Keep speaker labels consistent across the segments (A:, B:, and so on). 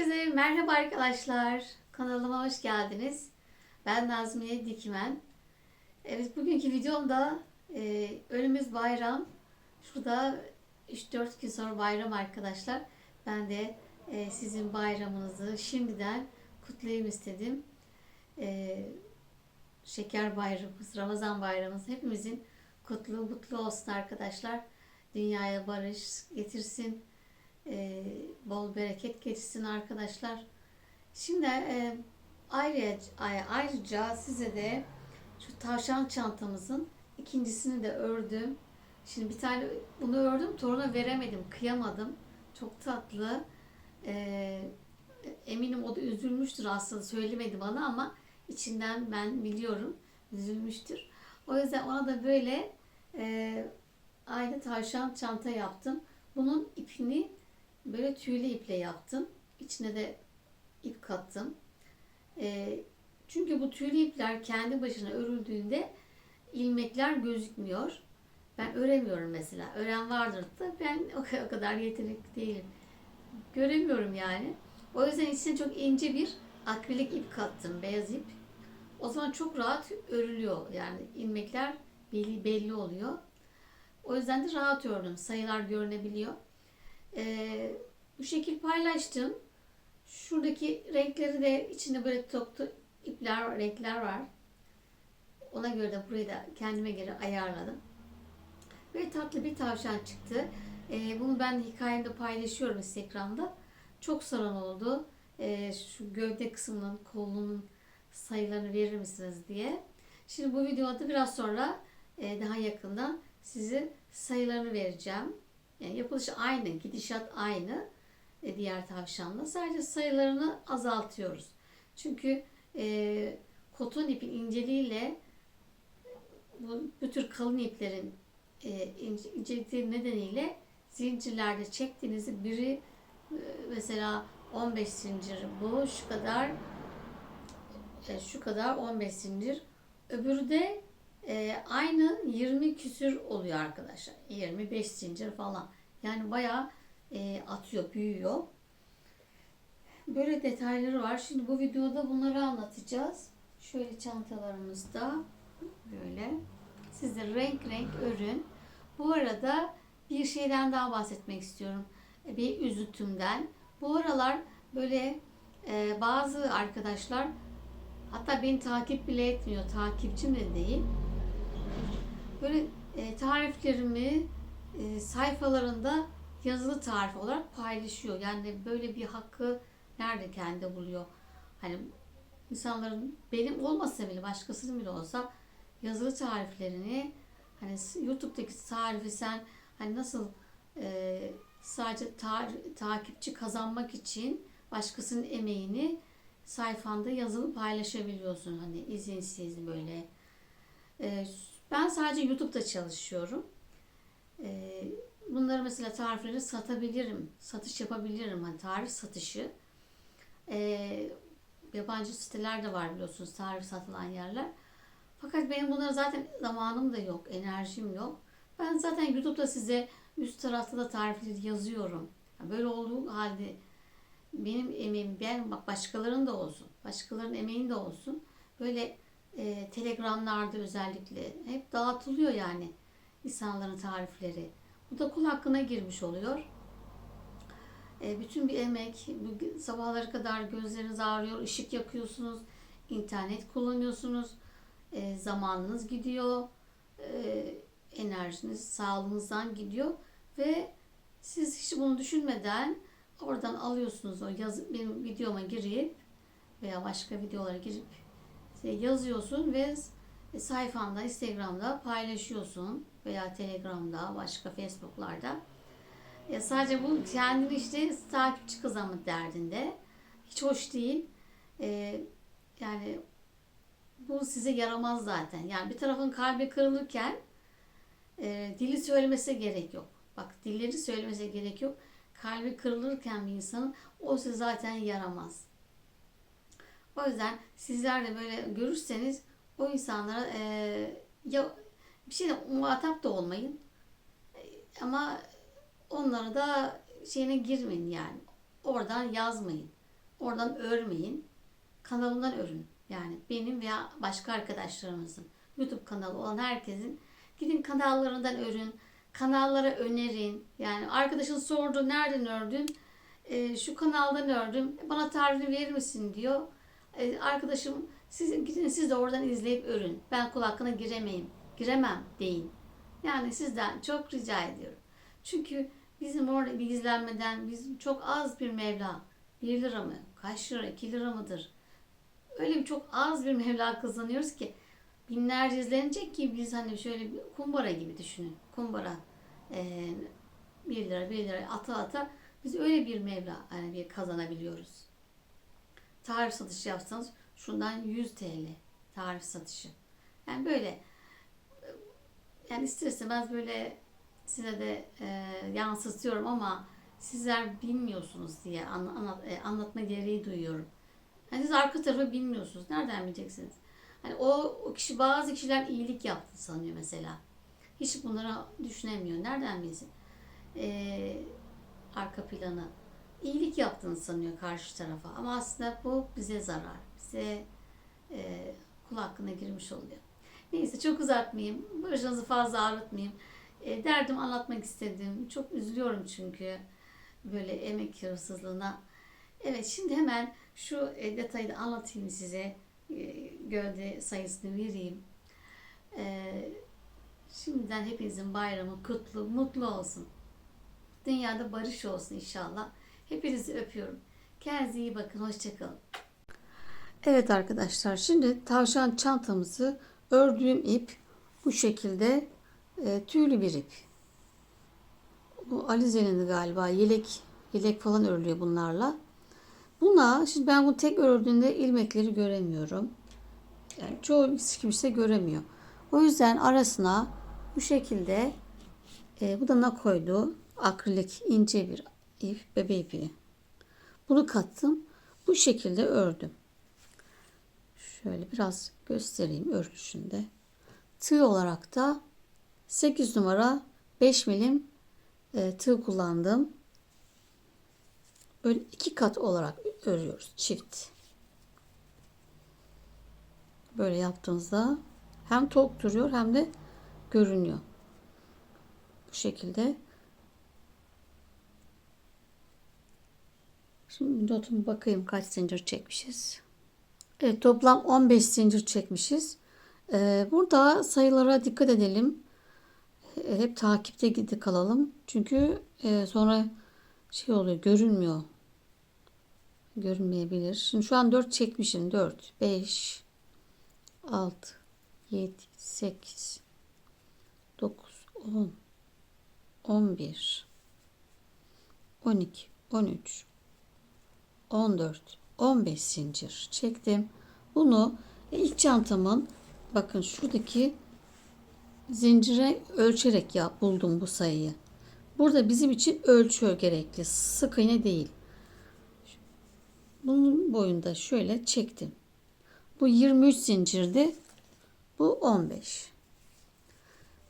A: Herkese merhaba arkadaşlar. Kanalıma hoş geldiniz. Ben Nazmiye Dikmen. Evet, bugünkü videomda önümüz bayram. Şurada 3-4 gün sonra bayram arkadaşlar. Ben de sizin bayramınızı şimdiden kutlayayım istedim. E, Şeker bayramımız, Ramazan bayramımız hepimizin kutlu mutlu olsun arkadaşlar. Dünyaya barış getirsin. Bol bereket getirsin arkadaşlar. Şimdi ayrıca size de şu tavşan çantamızın ikincisini de ördüm. Şimdi bir tane bunu ördüm, toruna veremedim, kıyamadım. Çok tatlı. E, Eminim o da üzülmüştür, aslında söylemedi bana ama içinden ben biliyorum üzülmüştür. O yüzden ona da böyle aynı tavşan çanta yaptım. Bunun ipini böyle tüylü iple yaptım. İçine de ip kattım. Çünkü bu tüylü ipler kendi başına örüldüğünde ilmekler gözükmüyor. Ben öremiyorum mesela. Ören vardır da ben o kadar yetenekli değilim. Göremiyorum yani. O yüzden içine çok ince bir akrilik ip kattım. Beyaz ip. O zaman çok rahat örülüyor. Yani ilmekler belli oluyor. O yüzden de rahat ördüm. Sayılar görünebiliyor. Bu şekil paylaştım. Şuradaki renkleri de içinde böyle toktu ipler, renkler var. Ona göre de burayı da kendime göre ayarladım. Böyle tatlı bir tavşan çıktı. Bunu ben hikayemde paylaşıyorum Instagram'da. Çok saran oldu. Şu gövde kısmının, kolunun sayılarını verir misiniz diye. Şimdi bu videoda biraz sonra daha yakından size sayılarını vereceğim. Yani yapılışı aynı, gidişat aynı diğer tavşanla. Sadece sayılarını azaltıyoruz. Çünkü koton ipin inceliğiyle bu tür kalın iplerin incelikleri nedeniyle zincirlerde çektiğinizde biri mesela 15 zincir, bu şu kadar 15 zincir, öbürü de aynı 20 küsür oluyor arkadaşlar. 25 zincir falan. Yani bayağı atıyor, büyüyor. Böyle detayları var. Şimdi bu videoda bunları anlatacağız. Şöyle çantalarımızda böyle. Size renk renk örün. Bu arada bir şeyden daha bahsetmek istiyorum. Bir üzüntümden. Bu aralar böyle bazı arkadaşlar, hatta beni takip bile etmiyor, takipçim de değil. Böyle tariflerimi sayfalarında yazılı tarif olarak paylaşıyor. Yani böyle bir hakkı nerede kendi buluyor? Hani insanların, benim olmasa bile başkasının bile olsa yazılı tariflerini, hani YouTube'daki tarifi sen hani nasıl sadece takipçi kazanmak için başkasının emeğini sayfanda yazılı paylaşabiliyorsun, hani izinsiz böyle. E, Ben sadece YouTube'da çalışıyorum. Bunları mesela tarifleri satabilirim, satış yapabilirim, hani tarif satışı. Yabancı siteler de var biliyorsunuz, tarif satılan yerler. Fakat benim bunlara zaten zamanım da yok, enerjim yok. Ben zaten YouTube'da size üst tarafta da tarifleri yazıyorum. Böyle olduğu halde benim emeğim, ben bak başkalarının da olsun, başkalarının emeğin de olsun. Böyle telegramlarda özellikle hep dağıtılıyor yani insanların tarifleri. Bu da kul hakkına girmiş oluyor. Bütün bir emek, sabahlara kadar gözleriniz ağrıyor, ışık yakıyorsunuz, internet kullanıyorsunuz, zamanınız gidiyor, enerjiniz, sağlığınızdan gidiyor ve siz hiç bunu düşünmeden oradan alıyorsunuz, o benim videoma girip veya başka videolara girip yazıyorsun ve sayfanda, Instagram'da paylaşıyorsun veya Telegram'da, başka Facebook'larda. Sadece bu kendini işte takipçi kazanmak derdinde. Hiç hoş değil. E, Yani bu size yaramaz zaten. Yani bir tarafın kalbi kırılırken dili söylemesi gerek yok. Bak, dilleri söylemesi gerek yok. Kalbi kırılırken bir insanın, o size zaten yaramaz. O yüzden sizler de böyle görürseniz o insanlara ya bir şeyle muhatap da olmayın. Ama onlara da şeyine girmeyin yani. Oradan yazmayın. Oradan örmeyin. Kanalından örün. Yani benim veya başka arkadaşlarımızın, YouTube kanalı olan herkesin gidin kanallarından örün. Kanallara önerin. Yani arkadaşın sordu nereden ördün? Şu kanaldan ördüm. Bana tarifini verir misin diyor. Arkadaşım siz gidin siz de oradan izleyip örün. Ben kul hakkına giremem deyin. Yani sizden çok rica ediyorum. Çünkü bizim orada bir izlenmeden bizim çok az bir meblağ. 1 lira mı? Kaç lira? 2 lira mıdır? Öyle bir çok az bir meblağ kazanıyoruz ki binlerce izlenecek ki biz hani şöyle bir kumbara gibi düşünün. Kumbara 1 lira 1 lira ata ata biz öyle bir meblağ yani bir kazanabiliyoruz. Tarif satışı yapsanız şundan 100 TL tarif satışı. Yani böyle yani ister istemez böyle size de yansıtıyorum ama sizler bilmiyorsunuz diye anlatma gereği duyuyorum. Hani siz arka tarafı bilmiyorsunuz. Nereden bileceksiniz? Hani o kişi bazı kişiler iyilik yaptı sanıyor mesela. Hiç bunları düşünemiyor. Nereden bilsin? Arka planı. İyilik yaptığını sanıyor karşı tarafa. Ama aslında bu bize zarar. Bize kul hakkına girmiş oluyor. Neyse çok uzatmayayım. Başınızı fazla ağrıtmayayım. Derdim anlatmak istedim. Çok üzülüyorum çünkü böyle emek hırsızlığına. Evet şimdi hemen şu detayı da anlatayım size. Gövde sayısını vereyim. Şimdiden hepinizin bayramı kutlu, mutlu olsun. Dünyada barış olsun inşallah. Hepinizi öpüyorum. Kendinize iyi bakın. Hoşçakalın. Evet arkadaşlar şimdi tavşan çantamızı ördüğüm ip bu şekilde tüylü bir ip. Bu Alize'nin galiba yelek falan örülüyor bunlarla. Buna şimdi ben bunu tek ördüğünde ilmekleri göremiyorum. Yani çoğu kimse göremiyor. O yüzden arasına bu şekilde bu da nakoydu. Akrilik ince bir ip, bebe ipi. Bunu kattım. Bu şekilde ördüm. Şöyle biraz göstereyim örgüsünde. Tığ olarak da 8 numara 5 milim tığ kullandım. Böyle 2 kat olarak örüyoruz çift. Böyle yaptığınızda hem tok duruyor hem de görünüyor. Bu şekilde. Şimdi notuma bakayım kaç zincir çekmişiz. Evet toplam 15 zincir çekmişiz. Burada sayılara dikkat edelim. Hep takipte gidip kalalım. Çünkü sonra şey oluyor görünmüyor. Görünmeyebilir. Şimdi şu an 4 çekmişim. 4, 5, 6, 7, 8, 9, 10, 11, 12, 13, 14, 15 zincir çektim. Bunu ilk çantamın bakın şuradaki zincire ölçerek buldum bu sayıyı. Burada bizim için ölçü gerekli. Sık iğne değil. Bunun boyunda şöyle çektim. Bu 23 zincirdi. Bu 15.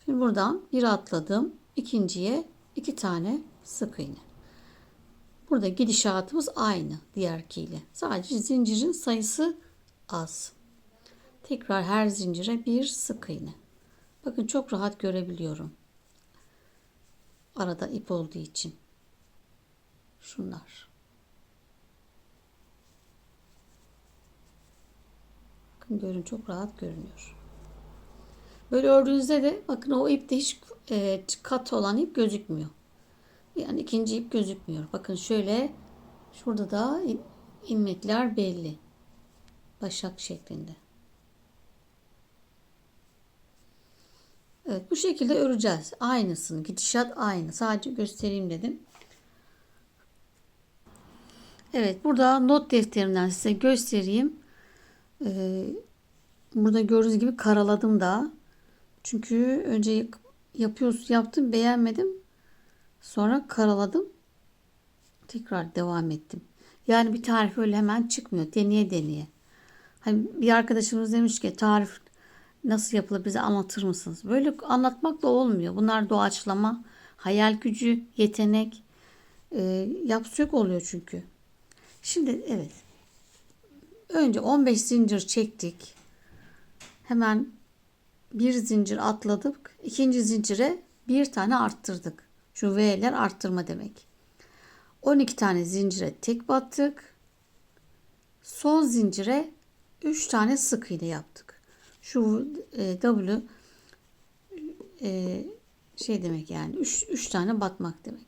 A: Şimdi buradan bir atladım. İkinciye 2 tane sık iğne. Burada gidişatımız aynı diğerkiyle. Sadece zincirin sayısı az. Tekrar her zincire bir sık iğne. Bakın çok rahat görebiliyorum. Arada ip olduğu için. Şunlar. Bakın görün çok rahat görünüyor. Böyle ördüğünüzde de bakın o ipte hiç kat olan ip gözükmüyor. Yani ikinci ip gözükmüyor. Bakın şöyle şurada da ilmekler belli. Başak şeklinde. Evet bu şekilde öreceğiz. Aynısını. Gidişat aynı. Sadece göstereyim dedim. Evet burada not defterimden size göstereyim. Burada gördüğünüz gibi karaladım da. Çünkü önce yaptım beğenmedim. Sonra karaladım. Tekrar devam ettim. Yani bir tarif öyle hemen çıkmıyor. Deneye deneye. Hani bir arkadaşımız demiş ki tarif nasıl yapılır bize anlatır mısınız? Böyle anlatmakla olmuyor. Bunlar doğaçlama, hayal gücü, yetenek. Yapacak oluyor çünkü. Şimdi evet. Önce 15 zincir çektik. Hemen bir zincir atladık. İkinci zincire bir tane arttırdık. Şu V'ler arttırma demek. 12 tane zincire tek battık. Son zincire 3 tane sık iğne yaptık. Şu W şey demek yani 3 tane batmak demek.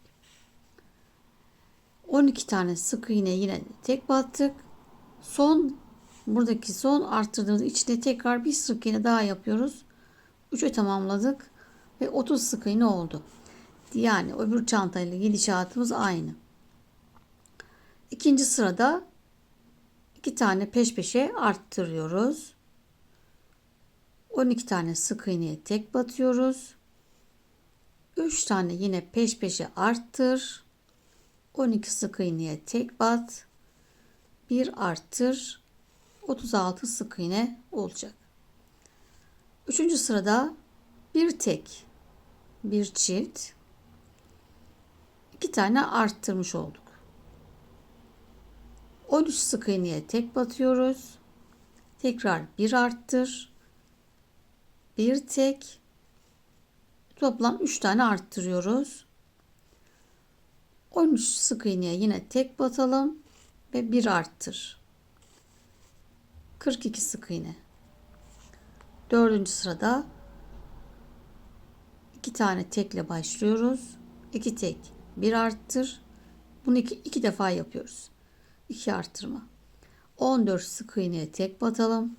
A: 12 tane sık iğne yine tek battık. Buradaki son arttırdığımız içine tekrar bir sık iğne daha yapıyoruz. 3'ü tamamladık ve 30 sık iğne oldu. Yani öbür çantayla gidişatımız aynı. İkinci sırada 2 tane peş peşe arttırıyoruz. 12 tane sık iğneye tek batıyoruz. 3 tane yine peş peşe arttır. 12 sık iğneye tek bat. Bir arttır. 36 sık iğne olacak. Üçüncü sırada bir tek, bir çift, 2 tane arttırmış olduk. 13 sık iğneye tek batıyoruz. Tekrar bir arttır. Bir tek. Toplam 3 tane arttırıyoruz. 13 sık iğneye yine tek batalım ve bir arttır. 42 sık iğne. Dördüncü sırada 2 tane tekle başlıyoruz. 2 tek, bir arttır. Bunu iki defa yapıyoruz. 2 arttırma. 14 sık iğneye tek batalım.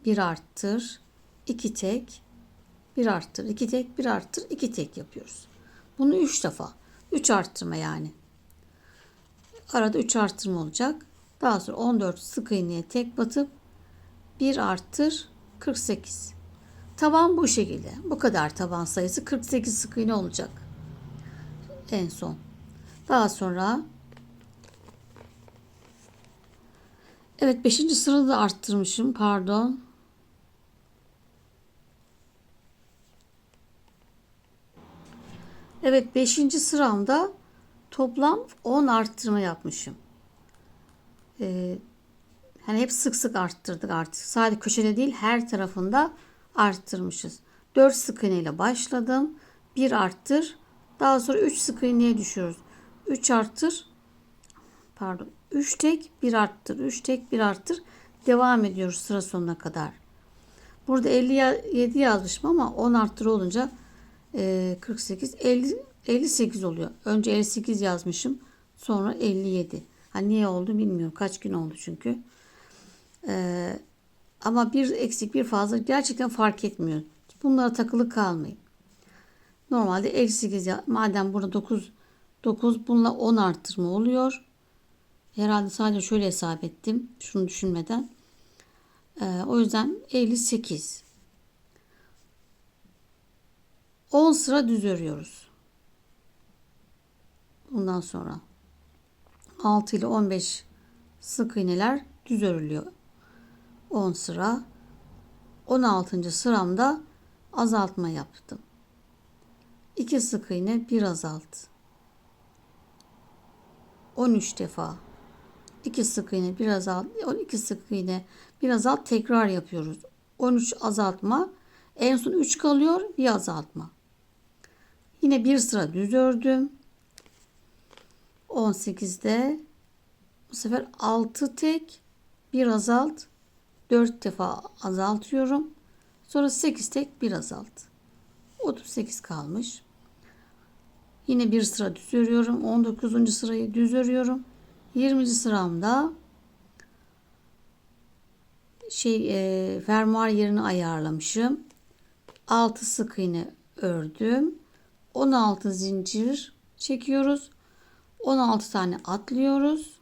A: Bir arttır. 2 tek, bir arttır. 2 tek, bir arttır. 2 tek yapıyoruz. Bunu 3 defa. 3 arttırma yani. Arada 3 arttırma olacak. Daha sonra 14 sık iğneye tek batıp bir arttır 48. Taban bu şekilde. Bu kadar taban sayısı 48 sık iğne olacak. En son. Daha sonra evet 5. sırada da arttırmışım. Pardon. Evet 5. sıramda toplam 10 arttırma yapmışım. Hani hep sık sık arttırdık artık. Sadece köşede değil her tarafında arttırmışız. 4 sık iğne ile başladım. 1 arttır. Daha sonra 3 sık iğneye düşüyoruz. 3 arttır. Pardon. 3 tek 1 arttır. 3 tek 1 arttır. Devam ediyoruz sıra sonuna kadar. Burada 57 yazmışım ama 10 arttır olunca 48 58 oluyor. Önce 58 yazmışım. Sonra 57. Hani niye oldu bilmiyorum. Kaç gün oldu çünkü. Ama bir eksik bir fazla gerçekten fark etmiyor. Bunlara takılı kalmayın. Normalde 58 madem burada 9 bununla 10 arttırma oluyor. Herhalde sadece şöyle hesap ettim. Şunu düşünmeden. O yüzden 58. 10 sıra düz örüyoruz. Bundan sonra 6 ile 15 sık iğneler düz örülüyor. 10 sıra. 16. sıramda azaltma yaptım. 2 sık iğne bir azalt. 13 defa. 2 sık iğne bir azalt. 12 sık iğne bir azalt tekrar yapıyoruz. 13 azaltma. En son 3 kalıyor. Bir azaltma. Yine bir sıra düz ördüm. 18'de bu sefer 6 tek bir azalt. 4 defa azaltıyorum. Sonra 8 tek bir azalt. 38 kalmış. Yine bir sıra düz örüyorum. 19. sırayı düz örüyorum. 20. sıramda fermuar yerini ayarlamışım. 6 sık iğne ördüm. 16 zincir çekiyoruz. 16 tane atlıyoruz.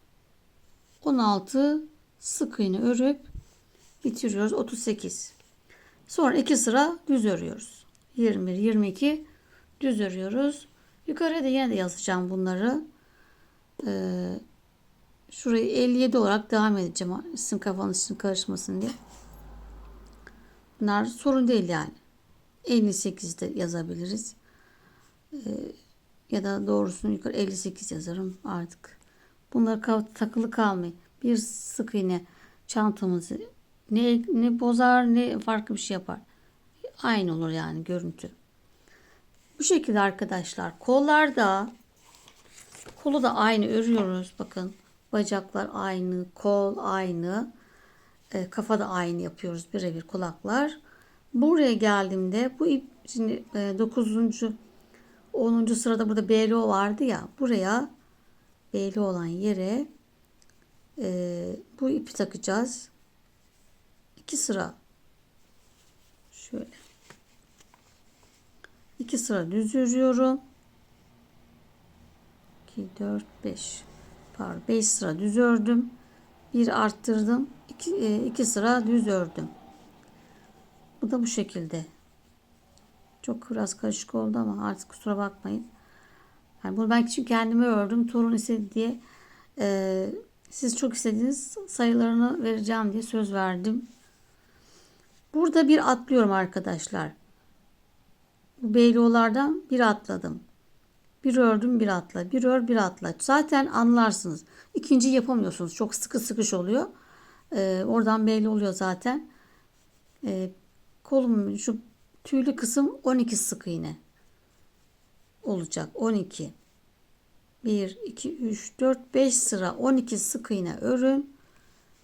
A: 16 sık iğne örüp bitiriyoruz. 38. Sonra 2 sıra düz örüyoruz. 21, 22 düz örüyoruz. Yukarıya da yine de yazacağım bunları. Şurayı 57 olarak devam edeceğim. Sizin kafanız için karışmasın diye. Bunlar sorun değil yani. 58'de yazabiliriz. Ya da doğrusunu yukarı 58 yazarım artık. Bunları takılı kalmayın. Bir sık iğne çantamızı ne bozar ne farklı bir şey yapar. Aynı olur yani görüntü. Bu şekilde arkadaşlar. Kolu da aynı örüyoruz. Bakın bacaklar aynı, kol aynı, kafa da aynı yapıyoruz. Birebir kulaklar. Buraya geldiğimde bu ip şimdi 9. 10. sırada burada BLO vardı ya. Buraya BLO olan yere bu ipi takacağız. 2 sıra şöyle 2 sıra düz örüyorum. 2 4 5 pardon 5 sıra düz ördüm. Bir arttırdım. 2 sıra düz ördüm. Bu da bu şekilde. Çok biraz karışık oldu ama artık kusura bakmayın. Yani bunu ben çünkü kendime ördüm. Torun istedi diye. Siz çok istediğiniz sayılarını vereceğim diye söz verdim. Burada bir atlıyorum arkadaşlar. Bu beylolardan bir atladım. Bir ördüm bir atla. Bir ör bir atla. Zaten anlarsınız. İkinci yapamıyorsunuz. Çok sıkı sıkış oluyor. Oradan belli oluyor zaten. Kolum şu tüylü kısım 12 sık iğne olacak. 12. 1, 2, 3, 4, 5 sıra 12 sık iğne örün.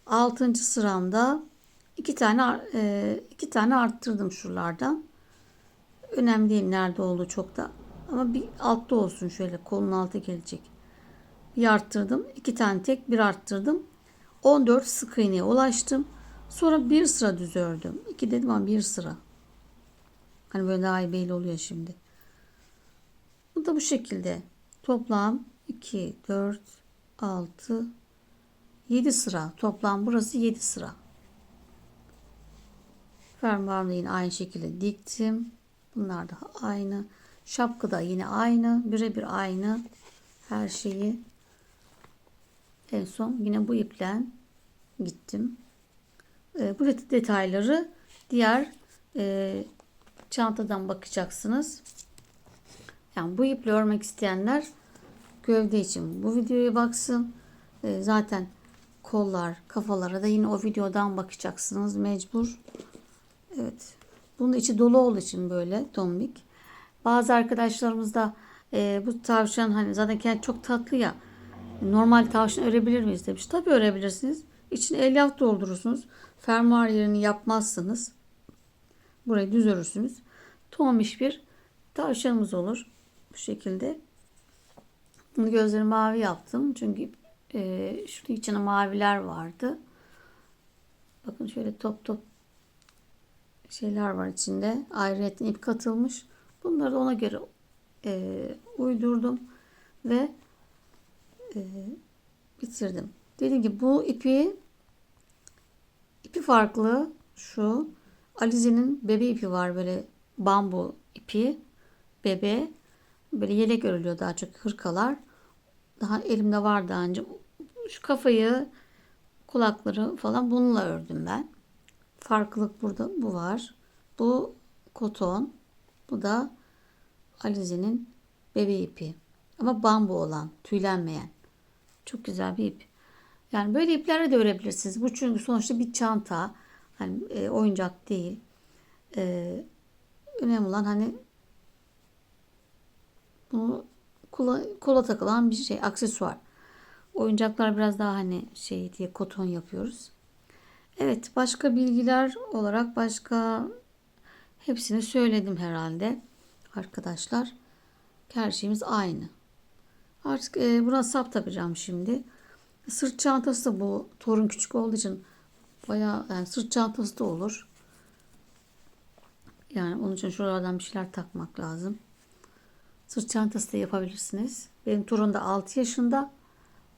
A: 6. sıramda 2 tane arttırdım şuralardan. Önemli değil nerede olduğu çok da. Ama bir altta olsun şöyle kolun altı gelecek. Bir arttırdım. 2 tane tek bir arttırdım. 14 sık iğneye ulaştım. Sonra bir sıra düz ördüm. 2 dedim ama bir sıra. Hani böyle daha iyi belli oluyor şimdi. Bu da bu şekilde. Toplam 2, 4, 6, 7 sıra. Toplam burası 7 sıra. Fermuarını yine aynı şekilde diktim. Bunlar da aynı. Şapka da yine aynı. Birebir aynı. Her şeyi. En son yine bu iple gittim. Bu detayları diğer çantadan bakacaksınız. Yani bu iple örmek isteyenler gövde için bu videoya baksın. Zaten kollar, kafalara da yine o videodan bakacaksınız mecbur. Evet. Bunun içi dolu olduğu için böyle tombik. Bazı arkadaşlarımız da bu tavşan hani zaten çok tatlı ya. Normal tavşan örebilir miyiz demiş. Tabii örebilirsiniz. İçine elyaf doldurursunuz. Fermuar yerini yapmazsınız. Burayı düz örürsünüz. Tombiş bir tavşanımız olur. Bu şekilde. Bunu gözleri mavi yaptım. Çünkü şunun içine maviler vardı. Bakın şöyle top top şeyler var içinde. Ayrıyetten ip katılmış. Bunları da ona göre uydurdum. Ve bitirdim. Dediğim gibi bu ipi farklı. Şu Alize'nin bebe ipi var. Böyle bambu ipi. Bebe. Böyle yelek örülüyor daha çok hırkalar. Daha elimde var daha önce. Şu kafayı, kulakları falan bununla ördüm ben. Farklılık burada bu var. Bu koton. Bu da Alize'nin bebe ipi. Ama bambu olan, tüylenmeyen. Çok güzel bir ip. Yani böyle iplerle de örebilirsiniz. Bu çünkü sonuçta bir çanta. Hani oyuncak değil. Önemli olan hani bunu kola takılan bir şey, aksesuar. Oyuncaklar biraz daha hani şey diye koton yapıyoruz. Evet, başka bilgiler olarak hepsini söyledim herhalde. Arkadaşlar, her şeyimiz aynı. Artık buna sap takacağım şimdi. Sırt çantası da bu torun küçük olduğu için bayağı yani sırt çantası da olur. Yani onun için şuralardan bir şeyler takmak lazım. Sırt çantası da yapabilirsiniz. Benim torun da 6 yaşında.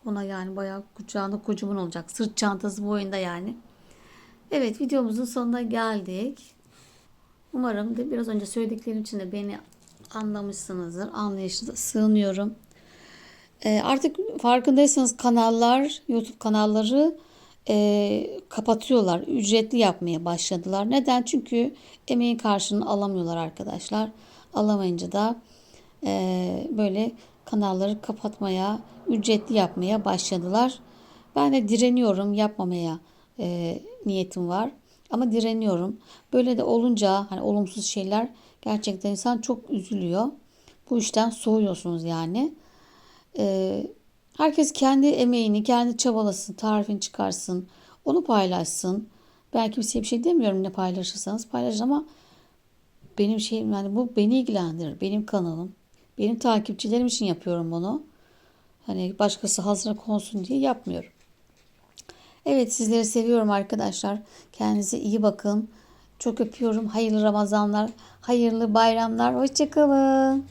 A: Ona yani bayağı kucağında kocaman olacak. Sırt çantası boyunda yani. Evet, videomuzun sonuna geldik. Umarım da biraz önce söylediklerim için de beni anlamışsınızdır. Anlayışınıza sığınıyorum. Artık farkındaysanız YouTube kanalları kapatıyorlar. Ücretli yapmaya başladılar. Neden? Çünkü emeğin karşılığını alamıyorlar arkadaşlar. Alamayınca da böyle kanalları kapatmaya, ücretli yapmaya başladılar. Ben de direniyorum, yapmamaya niyetim var. Ama direniyorum. Böyle de olunca hani olumsuz şeyler gerçekten insan çok üzülüyor. Bu işten soğuyorsunuz yani. E, Herkes kendi emeğini, kendi çabalasın, tarifini çıkarsın, onu paylaşsın. Ben kimseye bir şey demiyorum, ne paylaşırsanız paylaşın ama benim şeyim yani bu beni ilgilendirir. Benim kanalım. Benim takipçilerim için yapıyorum bunu. Hani başkası hazıra konsun diye yapmıyorum. Evet, sizleri seviyorum arkadaşlar. Kendinize iyi bakın. Çok öpüyorum. Hayırlı Ramazanlar, hayırlı bayramlar. Hoşça kalın.